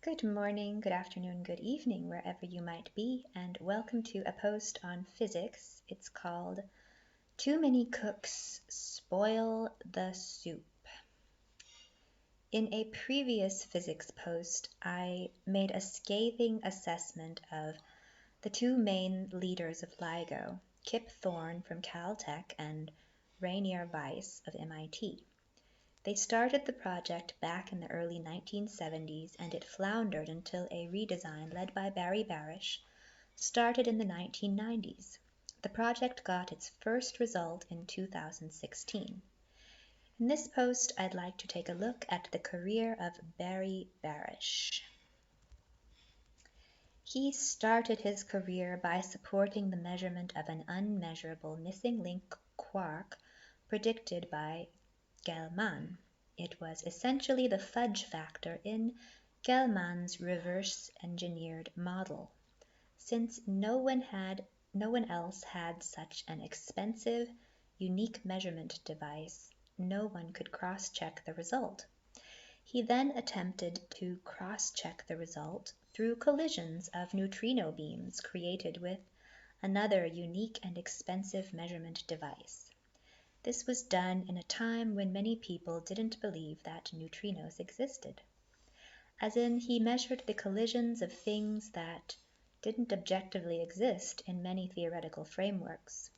Good morning, good afternoon, good evening, wherever you might be, and welcome to a post on physics. It's called Too Many Cooks Spoil the Soup. In a previous physics post, I made a scathing assessment of the two main leaders of LIGO, Kip Thorne from Caltech and Rainier Weiss of MIT. They started the project back in the early 1970s, and it floundered until a redesign led by Barry Barish started in the 1990s. The project got its first result in 2016. In this post, I'd like to take a look at the career of Barry Barish. He started his career by supporting the measurement of an unmeasurable missing link quark predicted by Gell-Mann. It was essentially the fudge factor in Gell-Mann's reverse-engineered model. Since no one else had such an expensive, unique measurement device, no one could cross-check the result. He then attempted to cross-check the result through collisions of neutrino beams created with another unique and expensive measurement device. This was done in a time when many people didn't believe that neutrinos existed. As in, he measured the collisions of things that didn't objectively exist in many theoretical frameworks.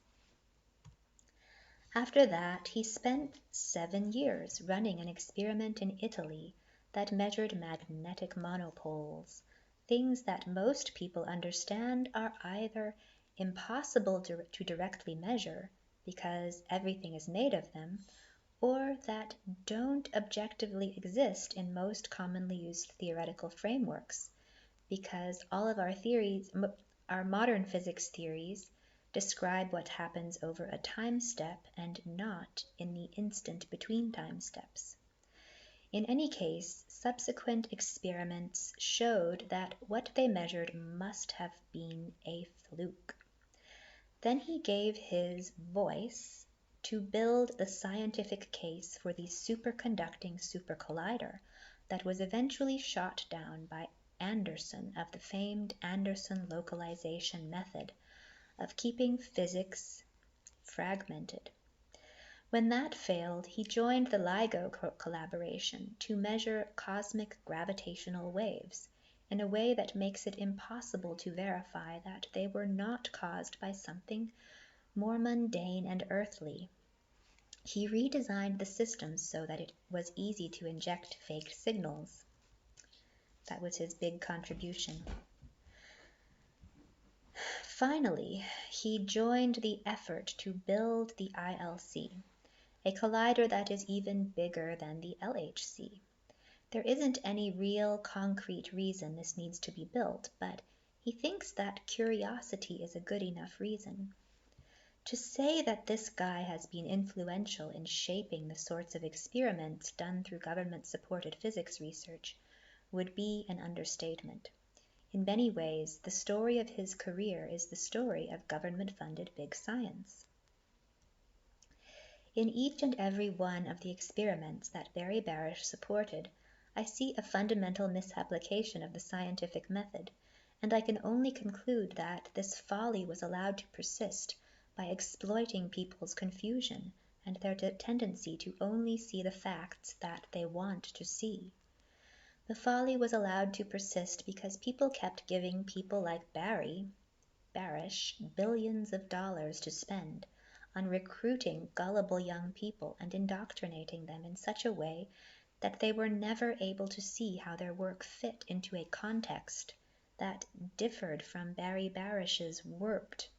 After that, he spent 7 years running an experiment in Italy that measured magnetic monopoles, things that most people understand are either impossible to directly measure because everything is made of them, or that don't objectively exist in most commonly used theoretical frameworks, because all of our modern physics theories, describe what happens over a time step and not in the instant between time steps. In any case, subsequent experiments showed that what they measured must have been a fluke. Then he gave his voice to build the scientific case for the superconducting supercollider that was eventually shot down by Anderson of the famed Anderson localization method of keeping physics fragmented. When that failed, he joined the LIGO collaboration to measure cosmic gravitational waves in a way that makes it impossible to verify that they were not caused by something more mundane and earthly. He redesigned the system so that it was easy to inject fake signals. That was his big contribution. Finally, he joined the effort to build the ILC, a collider that is even bigger than the LHC. There isn't any real concrete reason this needs to be built, but he thinks that curiosity is a good enough reason. To say that this guy has been influential in shaping the sorts of experiments done through government-supported physics research would be an understatement. In many ways, the story of his career is the story of government-funded big science. In each and every one of the experiments that Barry Barish supported, I see a fundamental misapplication of the scientific method, and I can only conclude that this folly was allowed to persist by exploiting people's confusion and their tendency to only see the facts that they want to see. The folly was allowed to persist because people kept giving people like Barry Barish billions of dollars to spend on recruiting gullible young people and indoctrinating them in such a way that they were never able to see how their work fit into a context that differed from Barry Barish's warped,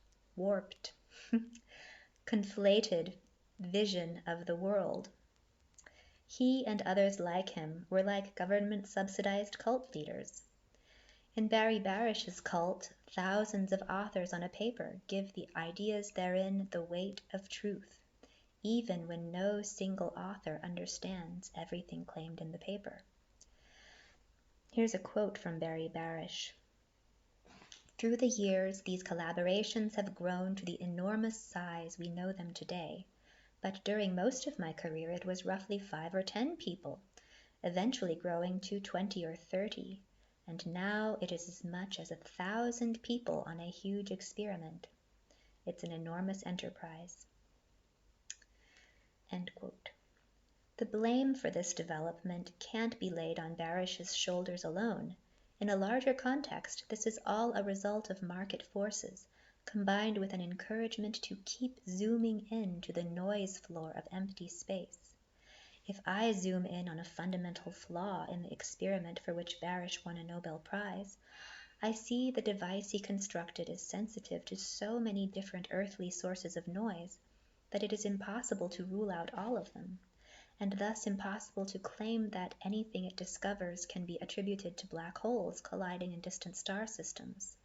conflated vision of the world. He and others like him were like government-subsidized cult leaders. In Barry Barish's cult, thousands of authors on a paper give the ideas therein the weight of truth, even when no single author understands everything claimed in the paper. Here's a quote from Barry Barish. Through the years, these collaborations have grown to the enormous size we know them today, but during most of my career it was roughly 5 or 10 people, eventually growing to 20 or 30. and now it is as much as 1,000 people on a huge experiment. It's an enormous enterprise." End quote. The blame for this development can't be laid on Barish's shoulders alone. In a larger context, this is all a result of market forces, combined with an encouragement to keep zooming in to the noise floor of empty space. If I zoom in on a fundamental flaw in the experiment for which Barish won a Nobel Prize, I see the device he constructed is sensitive to so many different earthly sources of noise that it is impossible to rule out all of them, and thus impossible to claim that anything it discovers can be attributed to black holes colliding in distant star systems.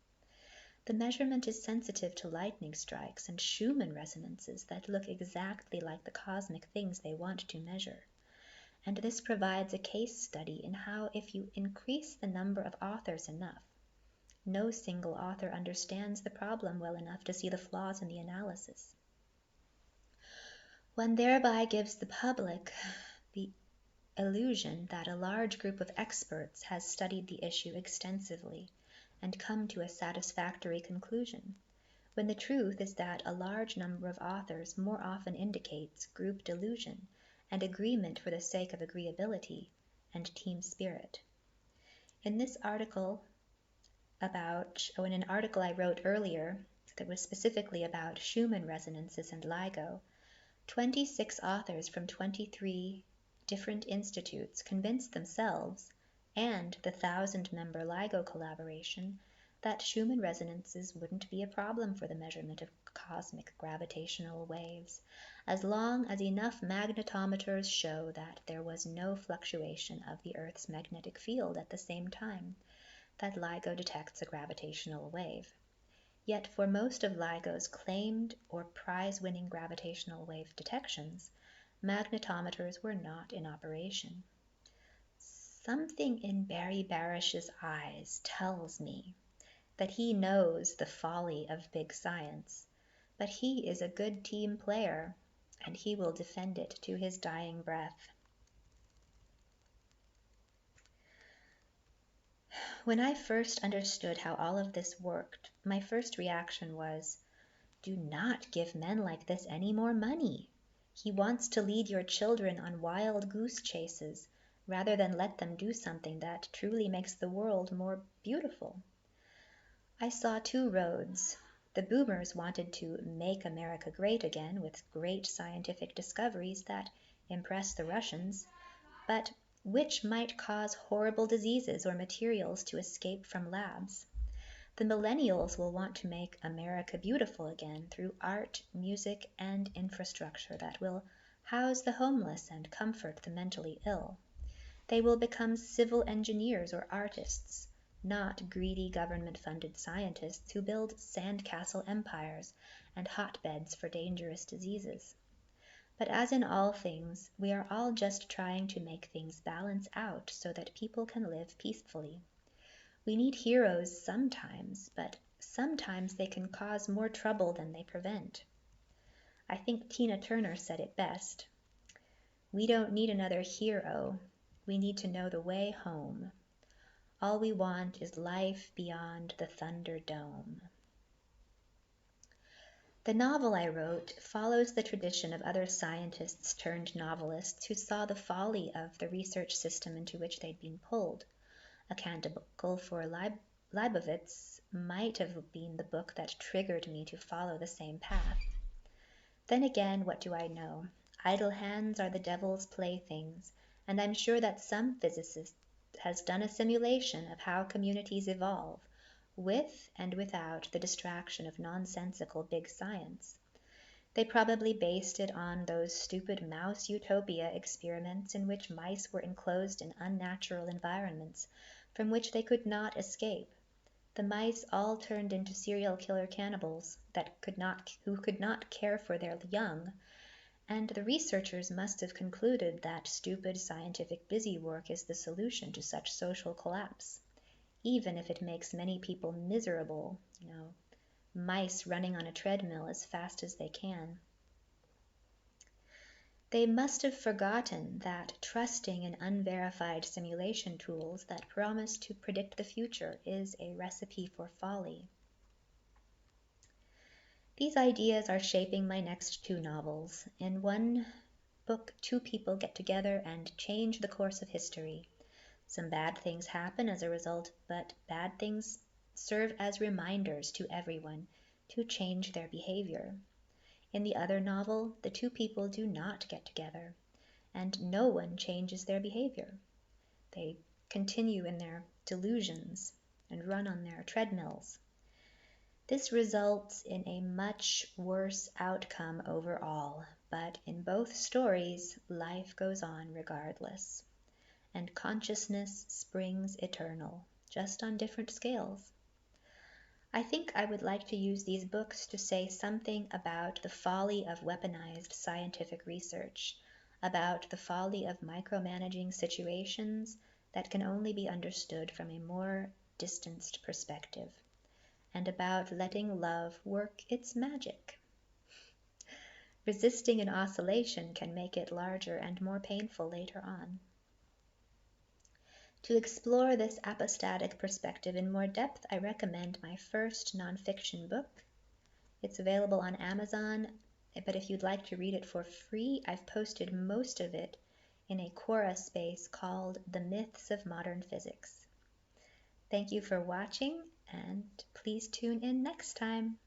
The measurement is sensitive to lightning strikes and Schumann resonances that look exactly like the cosmic things they want to measure. And this provides a case study in how, if you increase the number of authors enough, no single author understands the problem well enough to see the flaws in the analysis. One thereby gives the public the illusion that a large group of experts has studied the issue extensively and come to a satisfactory conclusion, when the truth is that a large number of authors more often indicates group delusion and agreement for the sake of agreeability and team spirit. In an article I wrote earlier that was specifically about Schumann resonances and LIGO, 26 authors from 23 different institutes convinced themselves and the 1,000-member LIGO collaboration that Schumann resonances wouldn't be a problem for the measurement of cosmic gravitational waves, as long as enough magnetometers show that there was no fluctuation of the Earth's magnetic field at the same time that LIGO detects a gravitational wave. Yet for most of LIGO's claimed or prize-winning gravitational wave detections, magnetometers were not in operation. Something in Barry Barish's eyes tells me that he knows the folly of big science, but he is a good team player, and he will defend it to his dying breath. When I first understood how all of this worked, my first reaction was, "Do not give men like this any more money. He wants to lead your children on wild goose chases rather than let them do something that truly makes the world more beautiful." I saw two roads. The boomers wanted to make America great again with great scientific discoveries that impress the Russians, but which might cause horrible diseases or materials to escape from labs. The millennials will want to make America beautiful again through art, music, and infrastructure that will house the homeless and comfort the mentally ill. They will become civil engineers or artists, not greedy government-funded scientists who build sandcastle empires and hotbeds for dangerous diseases. But as in all things, we are all just trying to make things balance out so that people can live peacefully. We need heroes sometimes, but sometimes they can cause more trouble than they prevent. I think Tina Turner said it best. We don't need another hero. We need to know the way home. All we want is life beyond the Thunderdome. The novel I wrote follows the tradition of other scientists turned novelists who saw the folly of the research system into which they'd been pulled. A Canticle for Leibovitz might have been the book that triggered me to follow the same path. Then again, what do I know? Idle hands are the devil's playthings, and I'm sure that some physicist has done a simulation of how communities evolve, with and without the distraction of nonsensical big science. They probably based it on those stupid mouse utopia experiments in which mice were enclosed in unnatural environments from which they could not escape. The mice all turned into serial killer cannibals who could not care for their young, and the researchers must have concluded that stupid scientific busywork is the solution to such social collapse, even if it makes many people miserable, mice running on a treadmill as fast as they can. They must have forgotten that trusting in unverified simulation tools that promise to predict the future is a recipe for folly. These ideas are shaping my next two novels. In one book, two people get together and change the course of history. Some bad things happen as a result, but bad things serve as reminders to everyone to change their behavior. In the other novel, the two people do not get together, and no one changes their behavior. They continue in their delusions and run on their treadmills. This results in a much worse outcome overall, but in both stories, life goes on regardless, and consciousness springs eternal, just on different scales. I think I would like to use these books to say something about the folly of weaponized scientific research, about the folly of micromanaging situations that can only be understood from a more distanced perspective, and about letting love work its magic. Resisting an oscillation can make it larger and more painful later on. To explore this apostatic perspective in more depth, I recommend my first nonfiction book. It's available on Amazon, but if you'd like to read it for free, I've posted most of it in a Quora space called The Myths of Modern Physics. Thank you for watching, and please tune in next time.